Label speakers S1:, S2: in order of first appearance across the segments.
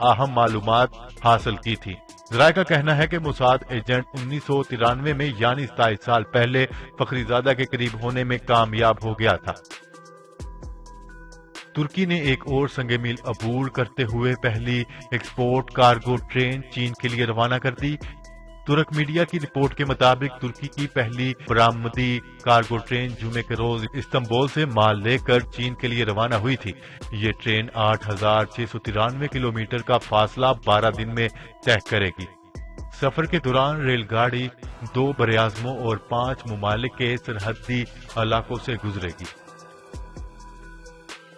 S1: اہم معلومات حاصل کی تھی۔ ذرائع کا کہنا ہے کہ موساد ایجنٹ 1993 میں یعنی 27 سال پہلے فخری زادہ کے قریب ہونے میں کامیاب ہو گیا تھا۔ ترکی نے ایک اور سنگ میل عبور کرتے ہوئے پہلی ایکسپورٹ کارگو ٹرین چین کے لیے روانہ کر دی۔ ترک میڈیا کی رپورٹ کے مطابق ترکی کی پہلی برآمدی کارگو ٹرین جمعے کے روز استنبول سے مال لے کر چین کے لیے روانہ ہوئی تھی۔ یہ ٹرین 8693 کلومیٹر کا فاصلہ 12 دن میں طے کرے گی۔ سفر کے دوران ریل گاڑی 2 براعظموں اور 5 ممالک کے سرحدی علاقوں سے گزرے گی۔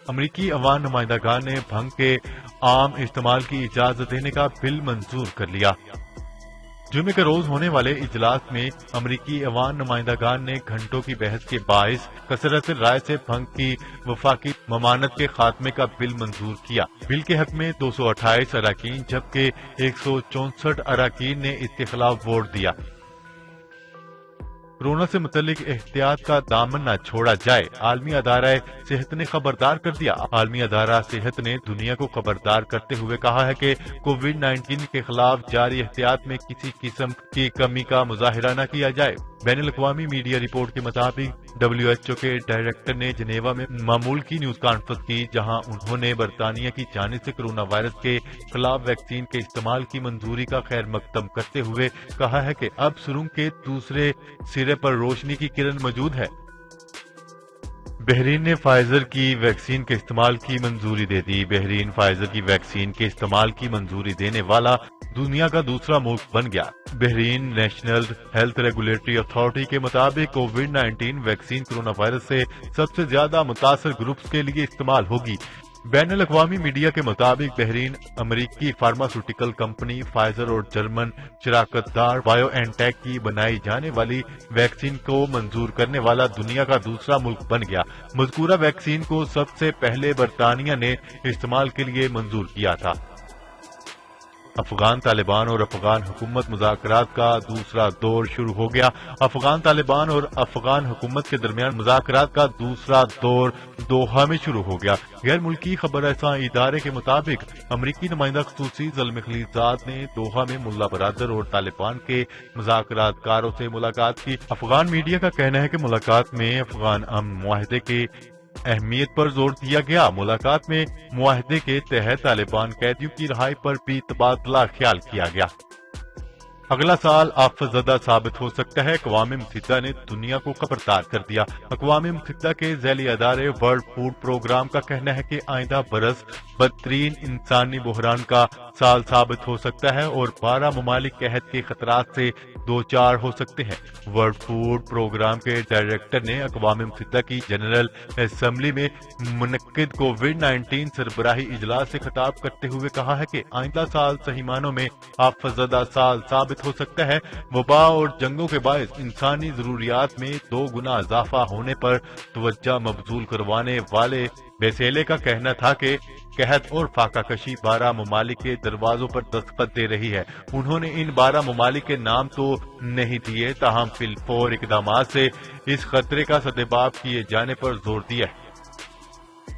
S1: امریکی عوام نمائندگان نے بھنگ کے عام استعمال کی اجازت دینے کا بل منظور کر لیا۔ جمعے کے روز ہونے والے اجلاس میں امریکی عوام نمائندگان نے گھنٹوں کی بحث کے باعث کثرت رائے سے بھنگ کی وفاقی ممانعت کے خاتمے کا بل منظور کیا۔ بل کے حق میں 228 اراکین جبکہ 164 اراکین نے اس کے خلاف ووٹ دیا۔ کورونا سے متعلق احتیاط کا دامن نہ چھوڑا جائے، عالمی ادارہ صحت نے خبردار کر دیا۔ عالمی ادارہ صحت نے دنیا کو خبردار کرتے ہوئے کہا ہے کہ کووڈ 19 کے خلاف جاری احتیاط میں کسی قسم کی کمی کا مظاہرہ نہ کیا جائے۔ بین الاقوامی میڈیا رپورٹ کے مطابق WHO کے ڈائریکٹر نے جنیوا میں معمول کی نیوز کانفرنس کی، جہاں انہوں نے برطانیہ کی جانب سے کورونا وائرس کے خلاف ویکسین کے استعمال کی منظوری کا خیر مقدم کرتے ہوئے کہا ہے کہ اب سرنگ کے دوسرے سرے پر روشنی کی کرن موجود ہے۔ بحرین نے فائزر کی ویکسین کے استعمال کی منظوری دے دی۔ بحرین فائزر کی ویکسین کے استعمال کی منظوری دینے والا دنیا کا دوسرا ملک بن گیا۔ Bahrain national health regulatory authority کے مطابق کووڈ 19 ویکسین کورونا وائرس سے سب سے زیادہ متاثر گروپس کے لیے استعمال ہوگی۔ بین الاقوامی میڈیا کے مطابق بحرین امریکی فارماسیوٹیکل کمپنی فائزر اور جرمن شراکت دار بایو این ٹیک کی بنائی جانے والی ویکسین کو منظور کرنے والا دنیا کا دوسرا ملک بن گیا۔ مذکورہ ویکسین کو سب سے پہلے برطانیہ نے استعمال کے لیے منظور کیا تھا۔ افغان طالبان اور افغان حکومت مذاکرات کا دوسرا دور شروع ہو گیا۔ افغان طالبان اور افغان حکومت کے درمیان مذاکرات کا دوسرا دور دوحہ میں شروع ہو گیا۔ غیر ملکی خبر رساں ادارے کے مطابق امریکی نمائندہ خصوصی زلمے خلیلزاد نے دوحہ میں ملا برادر اور طالبان کے مذاکرات کاروں سے ملاقات کی۔ افغان میڈیا کا کہنا ہے کہ ملاقات میں افغان امن معاہدے کے اہمیت پر زور دیا گیا۔ ملاقات میں معاہدے کے تحت طالبان قیدیوں کی رہائی پر بھی تبادلہ خیال کیا گیا۔ اگلا سال آفت زدہ ثابت ہو سکتا ہے، اقوام متحدہ نے دنیا کو خبردار کر دیا۔ اقوام متحدہ کے ذیلی ادارے ورلڈ فوڈ پروگرام کا کہنا ہے کہ آئندہ برس بدترین انسانی بحران کا سال ثابت ہو سکتا ہے اور 12 ممالک قحط کے خطرات سے دوچار ہو سکتے ہیں۔ ورلڈ فوڈ پروگرام کے ڈائریکٹر نے اقوام متحدہ کی جنرل اسمبلی میں منعقد کووڈ 19 سربراہی اجلاس سے خطاب کرتے ہوئے کہا ہے کہ آئندہ سال صحیح معنوں میں آفت زدہ سال ثابت ہو سکتا ہے۔ وبا اور جنگوں کے باعث انسانی ضروریات میں 2 گنا اضافہ ہونے پر توجہ مبذول کروانے والے بیسیلے کا کہنا تھا کہ قحط اور فاقہ کشی 12 ممالک کے دروازوں پر دستخط دے رہی ہے۔ انہوں نے ان 12 ممالک کے نام تو نہیں دیے، تاہم فی الفور اقدامات سے اس خطرے کا سدباب کیے جانے پر زور دیا ہے۔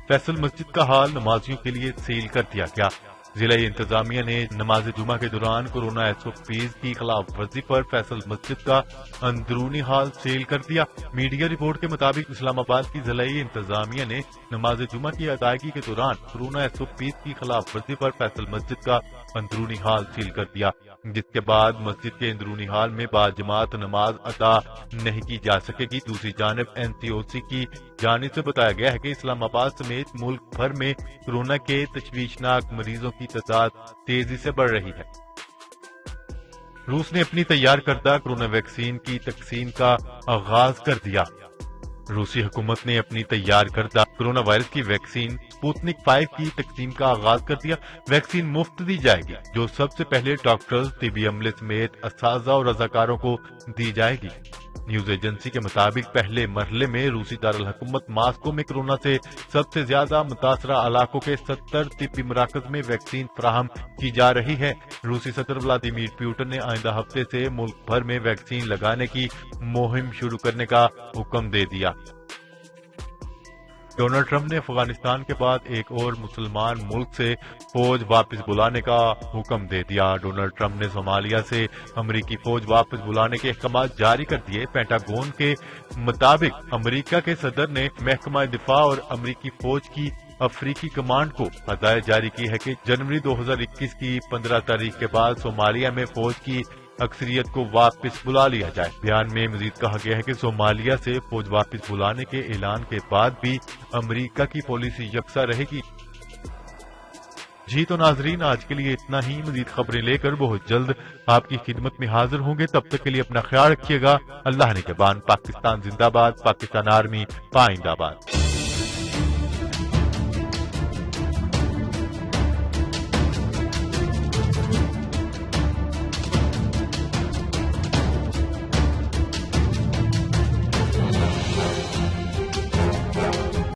S1: فیصل مسجد کا حال نمازیوں کے لیے سیل کر دیا گیا۔ ضلعی انتظامیہ نے نماز جمعہ کے دوران کورونا SOPs کی خلاف ورزی پر فیصل مسجد کا اندرونی حال سیل کر دیا۔ میڈیا رپورٹ کے مطابق اسلام آباد کی ضلعی انتظامیہ نے نماز جمعہ کی ادائیگی کے دوران کورونا SOPs کی خلاف ورزی پر فیصل مسجد کا اندرونی حال سیل کر دیا، جس کے بعد مسجد کے اندرونی حال میں باجماعت نماز ادا نہیں کی جا سکے گی۔ دوسری جانب NCOC کی جانب سے بتایا گیا ہے کہ اسلام آباد سمیت ملک بھر میں کورونا کے تشویشناک مریضوں کی تعداد تیزی سے بڑھ رہی ہے۔ روس نے اپنی تیار کردہ کورونا ویکسین کی تقسیم کا آغاز کر دیا۔ روسی حکومت نے اپنی تیار کردہ کورونا وائرس کی ویکسین سپوتنک 5 کی تقسیم کا آغاز کر دیا۔ ویکسین مفت دی جائے گی، جو سب سے پہلے ڈاکٹرز، طبی عملے سمیت اساتذہ اور رضاکاروں کو دی جائے گی۔ نیوز ایجنسی کے مطابق پہلے مرحلے میں روسی دارالحکومت ماسکو میں کورونا سے سب سے زیادہ متاثرہ علاقوں کے 70 طبی مراکز میں ویکسین فراہم کی جا رہی ہے۔ روسی صدر ولادیمیر پوٹن نے آئندہ ہفتے سے ملک بھر میں ویکسین لگانے کی مہم شروع کرنے کا حکم دے دیا۔ ڈونلڈ ٹرمپ نے افغانستان کے بعد ایک اور مسلمان ملک سے فوج واپس بلانے کا حکم دے دیا۔ ڈونلڈ ٹرمپ نے صومالیہ سے امریکی فوج واپس بلانے کے احکامات جاری کر دیے۔ پینٹاگون کے مطابق امریکہ کے صدر نے محکمہ دفاع اور امریکی فوج کی افریقی کمانڈ کو ہدایت جاری کی ہے کہ جنوری 2021 کی 15 تاریخ کے بعد صومالیہ میں فوج کی اکثریت کو واپس بلا لیا جائے۔ بیان میں مزید کہا گیا ہے کہ صومالیہ سے فوج واپس بلانے کے اعلان کے بعد بھی امریکہ کی پالیسی یکساں رہے گی۔ جی تو ناظرین، آج کے لیے اتنا ہی۔ مزید خبریں لے کر بہت جلد آپ کی خدمت میں حاضر ہوں گے۔ تب تک کے لیے اپنا خیال رکھیے گا۔ اللہ نگہبان۔ پاکستان زندہ باد۔ پاکستان آرمی پائندہ باد۔